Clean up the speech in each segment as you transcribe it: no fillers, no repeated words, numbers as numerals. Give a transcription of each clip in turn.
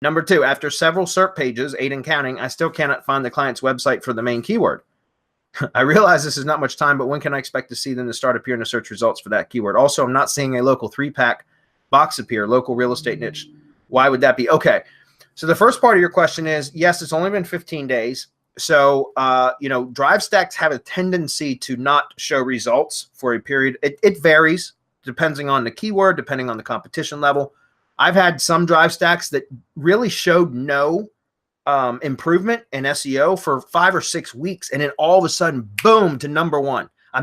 Number 2, after several SERP pages, 8 and counting, I still cannot find the client's website for the main keyword. I realize this is not much time, but when can I expect to see them to start appearing in the search results for that keyword? Also, I'm not seeing a local 3-pack box appear, local real estate niche. Why would that be? Okay. So the first part of your question is, yes, it's only been 15 days. So, Drive stacks have a tendency to not show results for a period. It varies depending on the keyword, depending on the competition level. I've had some Drive stacks that really showed no improvement in SEO for 5 or 6 weeks, and then all of a sudden, boom, to number 1. I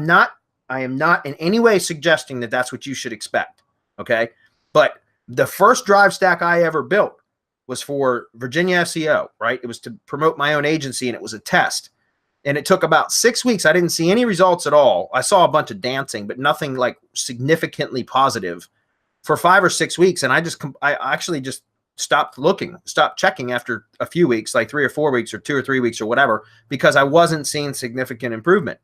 am not in any way suggesting that that's what you should expect. Okay, but the first Drive stack I ever built was for Virginia SEO, right? It was to promote my own agency, and it was a test. And it took about 6 weeks. I didn't see any results at all. I saw a bunch of dancing, but nothing like significantly positive for 5 or 6 weeks. And I actually just stopped looking, stopped checking after a few weeks, like 3 or 4 weeks or 2 or 3 weeks or whatever, because I wasn't seeing significant improvement.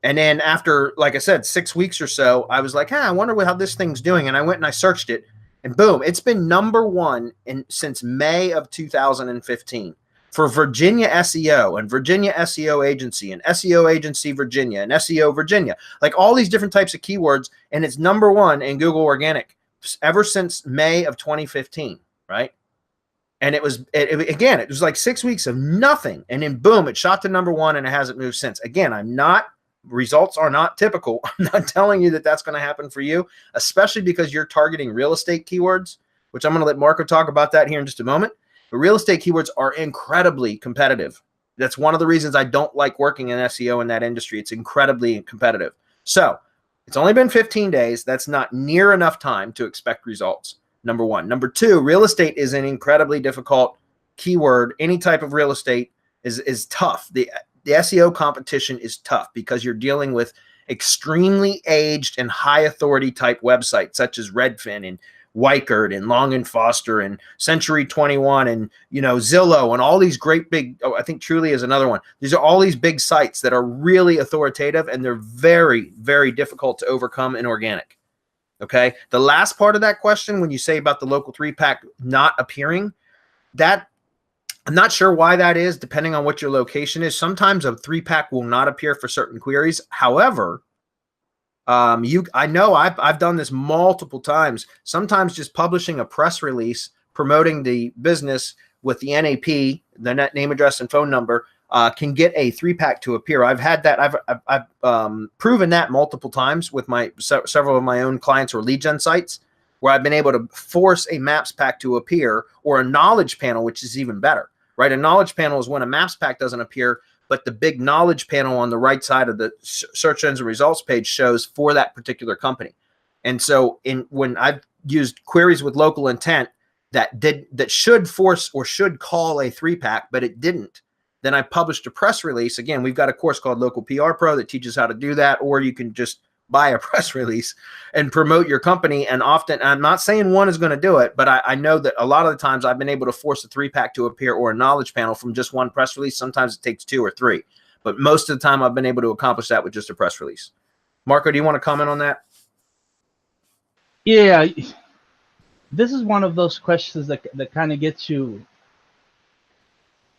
And then after, like I said, 6 weeks or so, I was like, I wonder how this thing's doing. And I went and I searched it, and boom, it's been number 1 since May of 2015 for Virginia SEO and Virginia SEO agency and SEO agency Virginia and SEO Virginia, like all these different types of keywords. And it's number 1 in Google Organic ever since May of 2015, right? And it was like 6 weeks of nothing. And then boom, it shot to number 1, and it hasn't moved since. Again, results are not typical. I'm not telling you that that's going to happen for you, especially because you're targeting real estate keywords, which I'm going to let Marco talk about that here in just a moment. But real estate keywords are incredibly competitive. That's one of the reasons I don't like working in SEO in that industry. It's incredibly competitive. So it's only been 15 days. That's not near enough time to expect results. Number 1. Number 2, real estate is an incredibly difficult keyword. Any type of real estate is tough. The SEO competition is tough because you're dealing with extremely aged and high authority type websites such as Redfin and Weichert and Long and Foster and Century 21 and Zillow and all these great big. I think Truly is another one. These are all these big sites that are really authoritative, and they're very, very difficult to overcome in organic. Okay, the last part of that question, when you say about the local 3-pack not appearing, that I'm not sure why that is, depending on what your location is. Sometimes a 3-pack will not appear for certain queries. However, I know I've done this multiple times. Sometimes just publishing a press release promoting the business with the NAP, the net name, address, and phone number, can get a 3-pack to appear. I've had that. I've proven that multiple times with several of my own clients or lead gen sites, where I've been able to force a maps pack to appear, or a knowledge panel, which is even better. Right, a knowledge panel is when a maps pack doesn't appear, but the big knowledge panel on the right side of the search engine results page shows for that particular company. And so, when I've used queries with local intent that should force or should call a 3-pack, but it didn't, then I published a press release. Again, we've got a course called Local PR Pro that teaches how to do that, or you can just buy a press release and promote your company. And often, I'm not saying one is going to do it, but I know that a lot of the times I've been able to force a 3-pack to appear, or a knowledge panel, from just one press release. Sometimes it takes 2 or 3, but most of the time I've been able to accomplish that with just a press release. Marco, do you want to comment on that? Yeah, this is one of those questions that kind of gets you.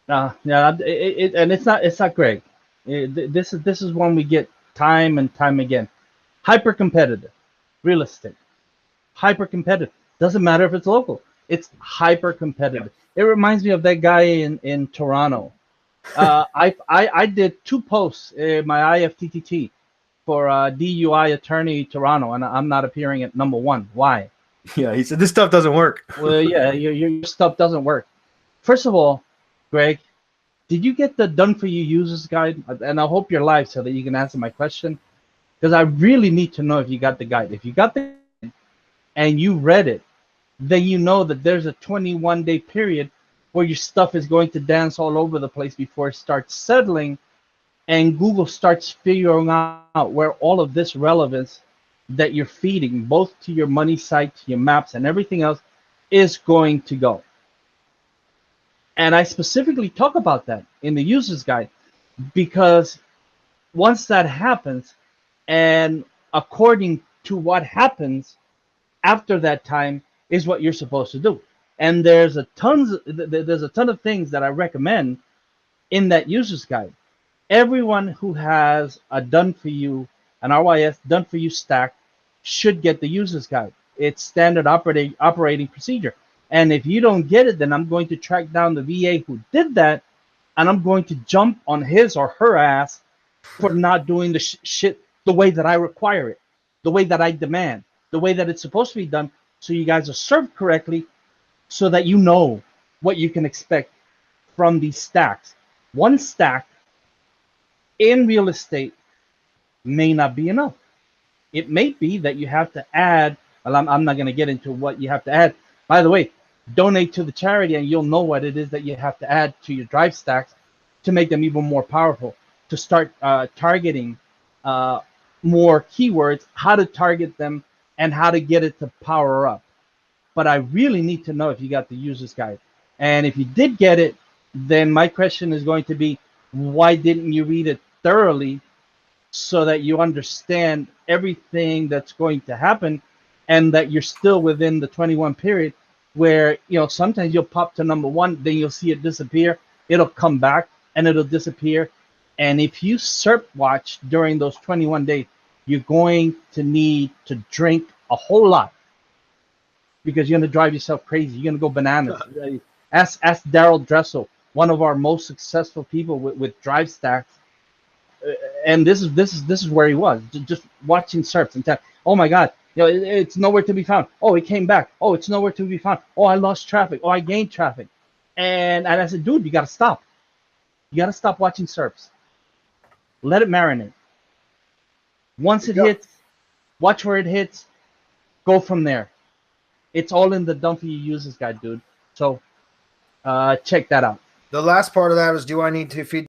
And it's not Greg. This is one we get time and time again. Hyper competitive real estate. Hyper competitive. Doesn't matter if it's local. It's hyper competitive. It reminds me of that guy in Toronto. I did 2 posts in my IFTTT for DUI attorney Toronto, and I'm not appearing at number 1. Why? Yeah, he said this stuff doesn't work. Well, yeah, your stuff doesn't work. First of all, Greg, did you get the done for you users guide? And I hope you're live so that you can answer my question, because I really need to know if you got the guide. If you got the guide and you read it, then you know that there's a 21-day period where your stuff is going to dance all over the place before it starts settling, and Google starts figuring out where all of this relevance that you're feeding, both to your money site, to your maps, and everything else, is going to go. And I specifically talk about that in the user's guide, because once that happens, and according to what happens after that time, is what you're supposed to do. And there's a ton of things that I recommend in that user's guide. Everyone who has a done for you, an RYS done for you stack, should get the user's guide. It's standard operating procedure. And if you don't get it, then I'm going to track down the VA who did that, and I'm going to jump on his or her ass for not doing the shit the way that I require it, the way that I demand, the way that it's supposed to be done, so you guys are served correctly, so that you know what you can expect from these stacks. One stack in real estate may not be enough. It may be that you have to add, well, I'm not going to get into what you have to add. By the way, donate to the charity and you'll know what it is that you have to add to your drive stacks to make them even more powerful, to start targeting more keywords, how to target them, and how to get it to power up. But I really need to know if you got the user's guide. And if you did get it, then my question is going to be, why didn't you read it thoroughly so that you understand everything that's going to happen, and that you're still within the 21 period, where, you know, sometimes you'll pop to number one, then you'll see it disappear, it'll come back and it'll disappear. And if you SERP watch during those 21 days, you're going to need to drink a whole lot, because you're going to drive yourself crazy. You're going to go bananas. Ask Daryl Dressel, one of our most successful people with drive stacks. And this is where he was, just watching SERPs and tell, oh my God, you know, it's nowhere to be found. Oh, it came back. Oh, it's nowhere to be found. Oh, I lost traffic. Oh, I gained traffic. And I said, dude, you got to stop. You got to stop watching SERPs. Let it marinate. Once it hits, watch where it hits. Go from there. It's all in the Done For You Users guide, dude. So check that out. The last part of that is, do I need to feed